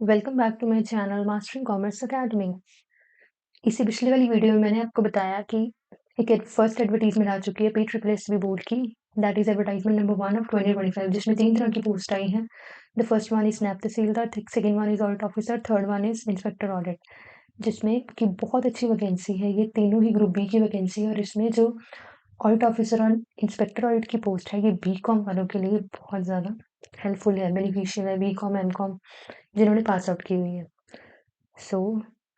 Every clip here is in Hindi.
Welcome back to my channel mastering commerce academy. इससे पिछले वाली वीडियो में मैंने आपको बताया कि एक फर्स्ट एडवर्टाइजमेंट आ चुकी है PSSSB बोर्ड की। That is advertisement number 1 of 2025, जिसमें 3 तरह की पोस्ट आई हैं। द फर्स्ट वन इज नैब तहसीलदार, second one is audit officer, third one is inspector audit, जिसमें कि बहुत अच्छी वैकेंसी है। ये तीनों ही ग्रुप बी की वैकेंसी है और इसमें जो ऑडिट ऑफिसर और इंस्पेक्टर ऑडिट की पोस्ट है ये बीकॉम वालों के लिए बहुत ज़्यादा हेल्पफुल है, बेनिफिशियल है, बीकॉम एमकॉम जिन्होंने पास आउट की हुई है। सो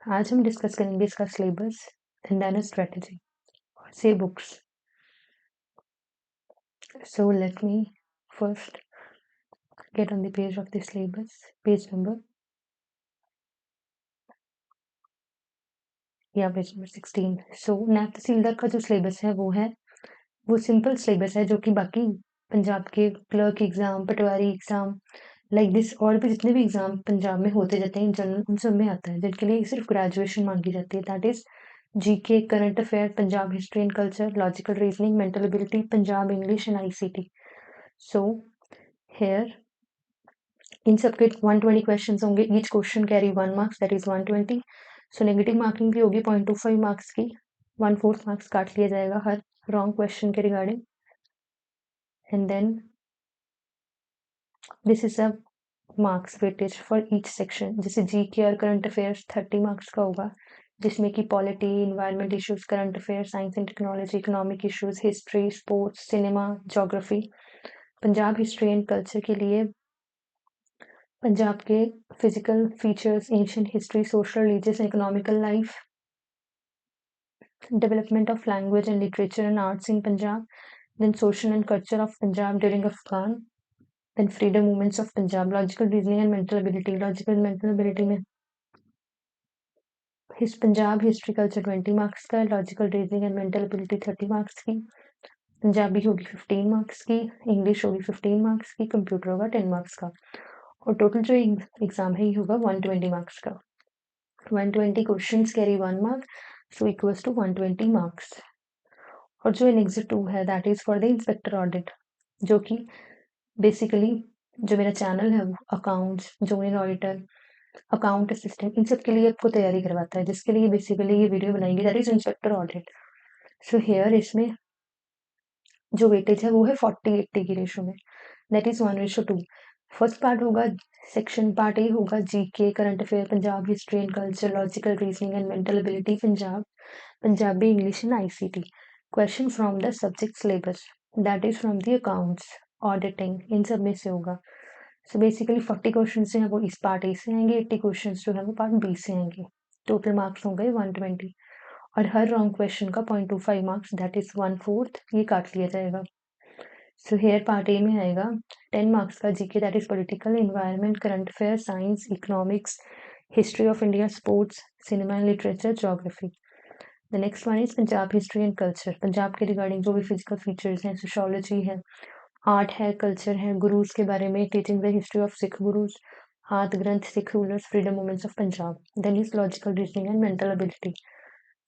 आज हम डिस्कस करेंगे इसका सिलेबस एंड देन स्ट्रेटजी और से books. So let me first get on the page of the syllabus, page number 16। सो नैब तहसीलदार का जो सिलेबस है वो सिंपल सिलेबस है, जो कि बाकी पंजाब के clerk exam, Patwari exam like this और भी जितने भी एग्जाम पंजाब में होते जाते हैं जनरल, उन सब में आता है, जिनके लिए सिर्फ ग्रेजुएशन मांगी जाती है। That is GK, current affair, Punjab history and culture, logical reasoning, mental ability, Punjab English and ICT. So here in सबके 120 क्वेश्चन होंगे। Each question carry 1 marks, that is 120। So negative marking भी होगी 0.25 मार्क्स की। 1/4 मार्क्स काट लिया जाएगा हर रॉन्ग क्वेश्चन के regarding. And then this is a marks weightage for each section. जैसे जीके और करंट अफेयर्स 30 मार्क्स का होगा, जिसमें कि polity, environment issues, current affair, science and technology, economic issues, history, sports, cinema, geography. Punjab history and culture के लिए पंजाब के physical features, ancient history, social, religious and economical life, development of language and literature and arts in Punjab, then social and culture of Punjab during Afghan, then freedom movements of Punjab, logical reasoning and mental ability. Logical mental ability में पंजाब हिस्ट्री कल्चर 20 मार्क्स का, logical reasoning and mental ability 30 marks की, पंजाबी होगी 15 मार्क्स की, इंग्लिश होगी 15 मार्क्स की, कंप्यूटर होगा 10 मार्क्स का, और टोटल जो एग्जाम है ये होगा 120 मार्क्स का। 120 questions carry 1 mark, so equals to 120 marks. और जो एनेक्सर 2 है that is for the inspector audit, जो कि बेसिकली जो मेरा चैनल है वो accounts, junior auditor, account assistant, इन सब के लिए आपको तैयारी करवाता है, जिसके लिए बेसिकली ये वीडियो बनाएंगे, that is inspector audit. So here इसमें जो वेटेज है वो है 40-80 की रेशो में, दैट इज 1:2। फर्स्ट पार्ट होगा सेक्शन पार्ट ए होगा GK, current affair, Punjab history and culture, logical reasoning and mental ability, Punjab, Punjabi English and ICT. Question from the subject syllabus, that is from the accounts, auditing, इन सब में से होगा। सो बेसिकली 40 क्वेश्चन हैं वो इस पार्ट ए से आएंगे, 80 क्वेश्चन जो है वो पार्ट बी से आएंगे। टोटल मार्क्स होंगे 120 और हर रॉन्ग क्वेश्चन का 0.25 मार्क्स, दैट इज 1/4, ये काट लिया जाएगा। सो हेयर पार्ट ए में आएगा 10 मार्क्स का GK, that is political, environment, current affair, science, economics, history of India, sports, cinema and literature, geography. The next one is Punjab history and culture, Punjab के रिगार्डिंग जो भी फिजिकल फीचर्स हैं, सोशोलॉजी है, आर्ट है, कल्चर है, गुरुज के बारे में, teaching the history of Sikh gurus, हाथ Granth, Sikh rulers, freedom movements of Punjab. Then is logical reasoning and mental ability,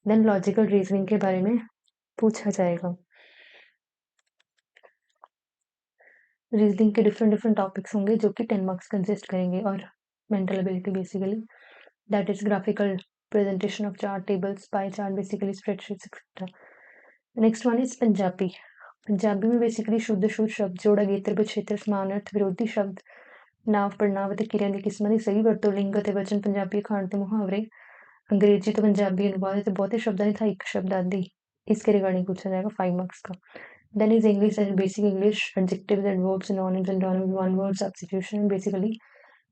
then logical reasoning के बारे में पूछा जाएगा। रीजनिंग के डिफरेंट टॉपिक्स होंगे जो कि 10 मार्क्स कंसिस्ट करेंगे, और mental ability basically that is graphical presentation of chart, tables, pie chart, basically spreadsheets etcetera. Next one is Punjabi. Punjabi में बेसिकली शुद्ध शब्द, जोड़ा, गेत्र, पिछेत्र, समान अर्थ, विरोधी शब्द, नाव, पड़नाव ਅਤੇ ਕਿਰਿਆ ਦੀ ਕਿਸਮਾਂ ਦੀ ਸਹੀ ਵਰਤੋਂ, ਲਿੰਗ ਅਤੇ ਵਚਨ, ਪੰਜਾਬੀ ਅਖਾਣ ਤੇ ਮੁਹਾਵਰੇ, अंग्रेजी तो पंजाबी अनुवाद है, बहुते शब्दां ਦੀ ਥਾਇਕ शब्द आदि, इसके रिगार्डिंग पूछा जाएगा 5 मार्क्स का। Then is English and basic English, adjectives, adverbs, synonyms, antonyms, one word substitution, basically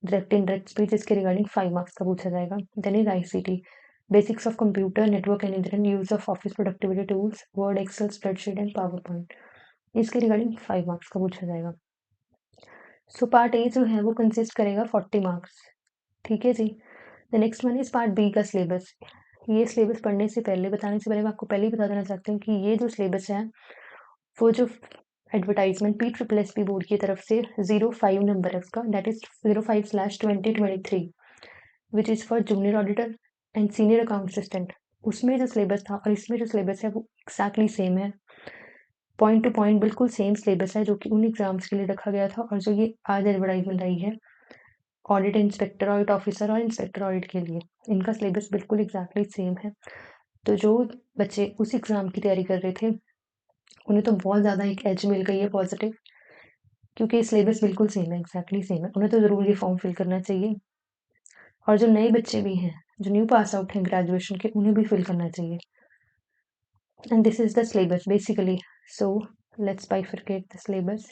direct indirect speech, इसके रिगार्डिंग 5 मार्क्स का पूछा जाएगा। Then is ICT, basics of computer network and internet, use of office productivity tools, word, excel, spreadsheet and power point, इसके रिगार्डिंग 5 मार्क्स का पूछा जाएगा। सो पार्ट ए जो है वो कंसिस्ट करेगा 40 मार्क्स, ठीक है जी। The next one is part B का सिलेबस। ये सिलेबस पढ़ने से पहले, बताने से पहले मैं आपको पहले ही बता देना चाहती हूँ कि ये जो सिलेबस है वो जो एडवर्टाइजमेंट PSSSB बोर्ड की तरफ से 05 नंबर है उसका, that is 05/2023, which is for junior auditor and senior account assistant. उसमें जो सिलेबस था और इसमें जो सिलेबस है वो एक्जैक्टली सेम है, पॉइंट टू पॉइंट बिल्कुल सेम सिलेबस है जो कि उन एग्जाम्स के लिए रखा गया था, और जो ये आज एडवर्टाइजमेंट आई है ऑडिट इंस्पेक्टर ऑडिट ऑफिसर और इंस्पेक्टर ऑडिट के लिए इनका सिलेबस बिल्कुल एग्जैक्टली सेम है। तो जो बच्चे उस एग्ज़ाम की तैयारी कर रहे थे उन्हें तो बहुत ज़्यादा एक एज मिल गई है पॉजिटिव, क्योंकि सिलेबस बिल्कुल सेम है, एग्जैक्टली सेम है। उन्हें तो ज़रूर ये फॉर्म फिल करना चाहिए। और जो नए बच्चे भी हैं, जो न्यू पास आउट हैं ग्रेजुएशन के, उन्हें भी फिल करना चाहिए। And this is the syllabus basically. So let's bifurcate the syllabus.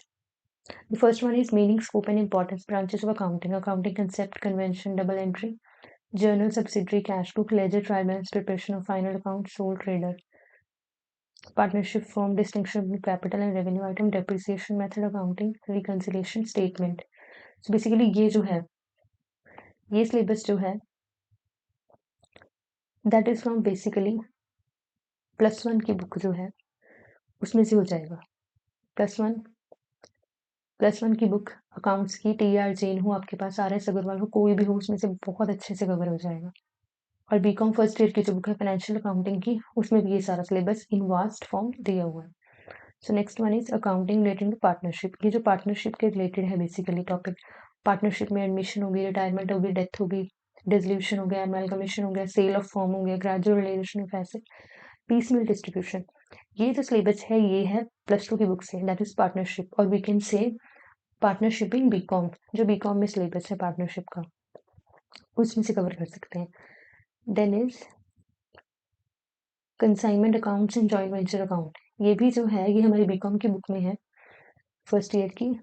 The first one is meaning, scope and importance, branches of accounting, accounting concept, convention, double entry, journal, subsidiary, cash book, ledger, trial balance, preparation of final account, sole trader, partnership form, distinction between capital and revenue item, depreciation method, accounting, reconciliation, statement. So basically ये जो है, ये syllabus जो है, that is from basically +1 की बुक जो है उसमें से हो जाएगा। +1 की बुक अकाउंट्स की, TR जैन हो आपके पास, RS अग्रवाल हो, कोई भी हो, उसमें से बहुत अच्छे से कवर हो जाएगा। और बीकॉम फर्स्ट ईयर की जो बुक है फाइनेंशियल अकाउंटिंग की, उसमें भी ये सारा सिलेबस इन वास्ट फॉर्म दिया हुआ है। So next one is accounting related to partnership. ये जो पार्टनरशिप के रिलेटेड है बेसिकली टॉपिक, पार्टनरशिप में एडमिशन होगी, रिटायरमेंट होगी, डेथ होगी, डिसोल्यूशन हो गया, अमेलगमेशन हो गया, सेल ऑफ फॉर्म हो गया, gradual relation of asset, piecemeal distribution. ये जो सिलेबस है ये है +2 की बुक से, दैट इज पार्टनरशिप। और we can say partnership in BCom, जो बीकॉम में सिलेबस है पार्टनरशिप का, उसमें से कवर कर सकते हैं। Then is consignment accounts and joint venture account. ये भी जो है ये हमारी बीकॉम की बुक में है फर्स्ट ईयर की,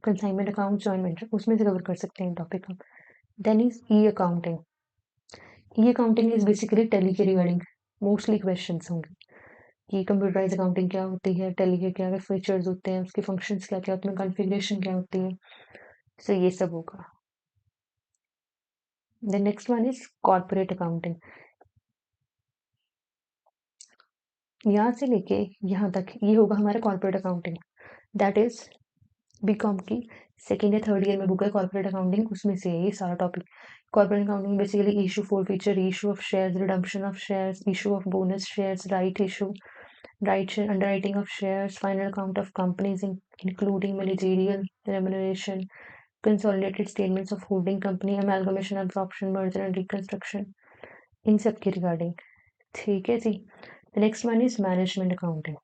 कंसाइनमेंट अकाउंट जॉइंट वेंचर, उसमें से कवर कर सकते हैं टॉपिक हम। Then is e accounting. E accounting is basically Tally के रिगार्डिंग मोस्टली क्वेश्चंस होंगे कि कंप्यूटराइज अकाउंटिंग क्या होती है, टैली के क्या क्या फीचर्स होते हैं, उसके फंक्शंस क्या क्या होते हैं, कॉन्फ़िगरेशन क्या होती है, सो ये सब होगा। The next one is corporate accounting. यहाँ से लेके यहाँ तक ये होगा हमारा corporate accounting, that is BCom की सेकेंड या थर्ड ईयर में बुक है कॉर्पोरेट अकाउंटिंग, उसमें से ये सारा topic. Corporate accounting basically issue, forfeiture, issue of shares, redemption of shares, issue of bonus shares, right issue, right share, underwriting of shares, final account of companies including managerial remuneration, consolidated statements of holding company, amalgamation, absorption, merger and reconstruction, इन सब के रिगार्डिंग। ठीक है जी। Next one is management accounting.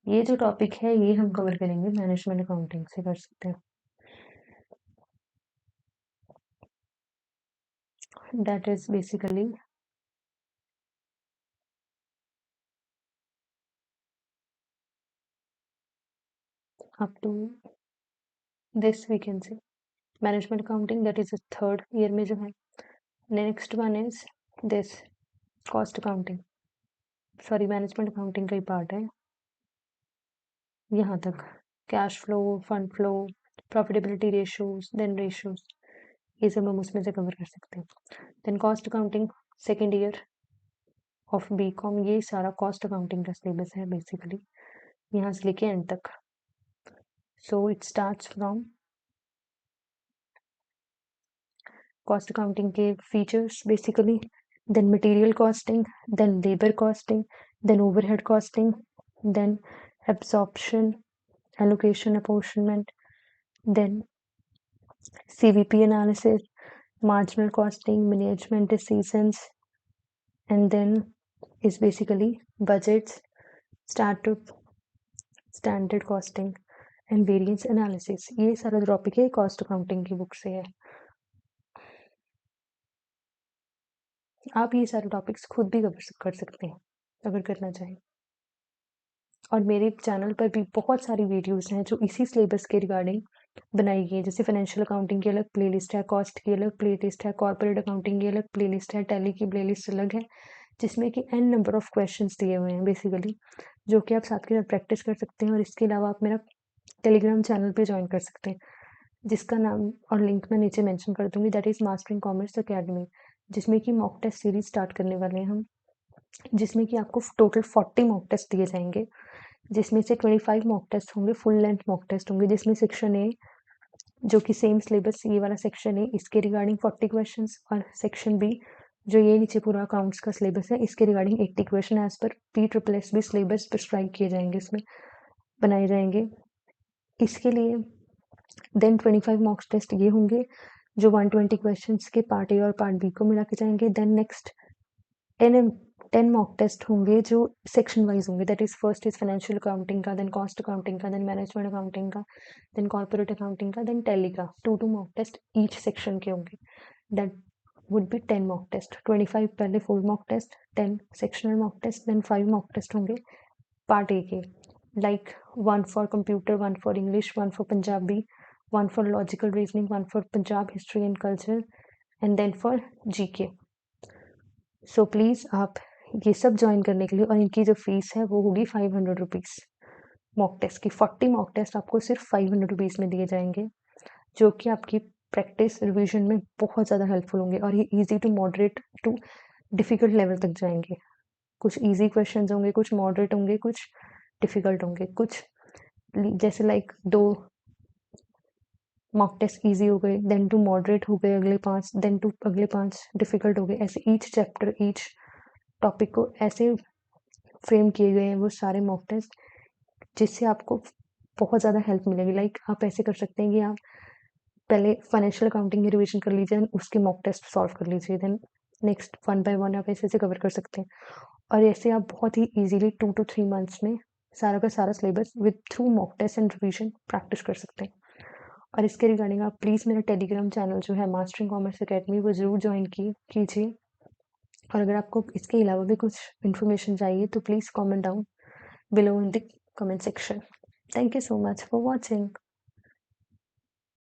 ये जो टॉपिक है ये हम कवर करेंगे, मैनेजमेंट अकाउंटिंग से कर सकते हैं। That is basically up to this we can say management accounting, that is a third year में जो है। Next one is this cost accounting, sorry management accounting का ही पार्ट है यहाँ तक, cash flow, fund flow, profitability ratios, then ratios, ये सब हम उसमें से कवर कर सकते हैं। Then cost accounting second year of BCom, ये सारा कॉस्ट अकाउंटिंग का सिलेबस है बेसिकली यहाँ से लेके एंड तक। So it starts from cost accounting के features basically, then material costing, then labor costing, then overhead costing, then absorption, allocation, apportionment, then CVP analysis, marginal costing, management decisions, and then is basically budgets, standard costing and variance analysis। ये सारा टॉपिक है कॉस्ट अकाउंटिंग की बुक से है। आप ये सारे टॉपिक्स खुद भी कवर कर सकते हैं अगर करना चाहें। और मेरे चैनल पर भी बहुत सारी वीडियोस हैं जो इसी सिलेबस के रिगार्डिंग बनाई गई है, जैसे फाइनेंशियल अकाउंटिंग की अलग प्लेलिस्ट है, कॉस्ट की अलग प्लेलिस्ट है, कॉर्पोरेट अकाउंटिंग की अलग प्लेलिस्ट है, टैली की प्लेलिस्ट अलग है, जिसमें कि n नंबर ऑफ क्वेश्चंस दिए हुए हैं बेसिकली, जो कि आप साथ के साथ प्रैक्टिस कर सकते हैं। और इसके अलावा आप मेरा टेलीग्राम चैनल पे ज्वाइन कर सकते हैं, जिसका नाम और लिंक मैं नीचे मेंशन कर दूंगी, that is mastering commerce academy, जिसमें कि मॉक टेस्ट सीरीज स्टार्ट करने वाले हैं हम, जिसमें कि आपको टोटल 40 मॉक टेस्ट दिए जाएंगे, जिसमें से 25 मॉक टेस्ट होंगे, फुल लेंथ मॉक टेस्ट होंगे, जिसमें सेक्शन ए जो कि सेम सिलेबस ये वाला सेक्शन है इसके रिगार्डिंग 40 क्वेश्चंस, और सेक्शन बी जो ये नीचे पूरा अकाउंट्स का सिलेबस है इसके regarding 80 question as per PSSB syllabus prescribe किए जाएंगे, इसमें बनाए जाएंगे। इसके लिए देन 25 मॉक टेस्ट ये होंगे, जो 120 क्वेश्चंस के पार्ट ए और पार्ट बी को मिला के जाएंगे। देन नेक्स्ट 10 मॉक टेस्ट होंगे जो सेक्शन वाइज होंगे, that is first is financial accounting का, देन कॉस्ट अकाउंटिंग का, देन मैनेजमेंट अकाउंटिंग का, देन कॉर्पोरेट अकाउंटिंग का, देन टैली का। 2 मॉक टेस्ट ईच सेक्शन के होंगे, that would be 10 mock test। 25 पहले 4 mock test, 10 sectional mock test, then 5 mock test होंगे पार्ट ए के, like 1 for computer, 1 for English, 1 for Punjabi, 1 for logical reasoning, 1 for Punjab history and culture, and then for GK। So please आप ये सब ज्वाइन करने के लिए, और इनकी जो फीस है वो होगी 500 रुपीज़ मॉक टेस्ट की। 40 मॉक टेस्ट आपको सिर्फ 500 रुपीज़ में दिए जाएंगे, जो कि आपकी प्रैक्टिस रिवीजन में बहुत ज़्यादा हेल्पफुल होंगे, और ये easy to moderate to difficult level तक जाएंगे। कुछ इजी क्वेश्चंस होंगे, कुछ मॉडरेट होंगे, कुछ डिफ़िकल्ट होंगे, कुछ जैसे लाइक 2 मॉक टेस्ट ईजी हो गए, देन 2 मॉडरेट हो गए अगले 5, देन 2 अगले 5 डिफ़िकल्ट हो गए। ऐसे ईच चैप्टर, ईच टॉपिक को ऐसे फ्रेम किए गए हैं वो सारे मॉक टेस्ट, जिससे आपको बहुत ज़्यादा हेल्प मिलेगी। लाइक आप ऐसे कर सकते हैं कि आप पहले फाइनेंशियल अकाउंटिंग की रिवीजन कर लीजिए, देन उसके मॉक टेस्ट सॉल्व कर लीजिए, देन नेक्स्ट 1 बाय 1 आप ऐसे कवर कर सकते हैं, और ऐसे आप बहुत ही ईजिली 2 to 3 मंथ्स में सारा का सारा syllabus with through mock test and revision practice कर सकते हैं। और इसके रिगार्डिंग आप प्लीज़ मेरा टेलीग्राम चैनल जो है मास्टरिंग कॉमर्स अकेडमी वो ज़रूर ज्वाइन कीजिए। और अगर आपको इसके अलावा भी कुछ इन्फॉर्मेशन चाहिए तो please comment down below in the comment section। Thank you so much for watching।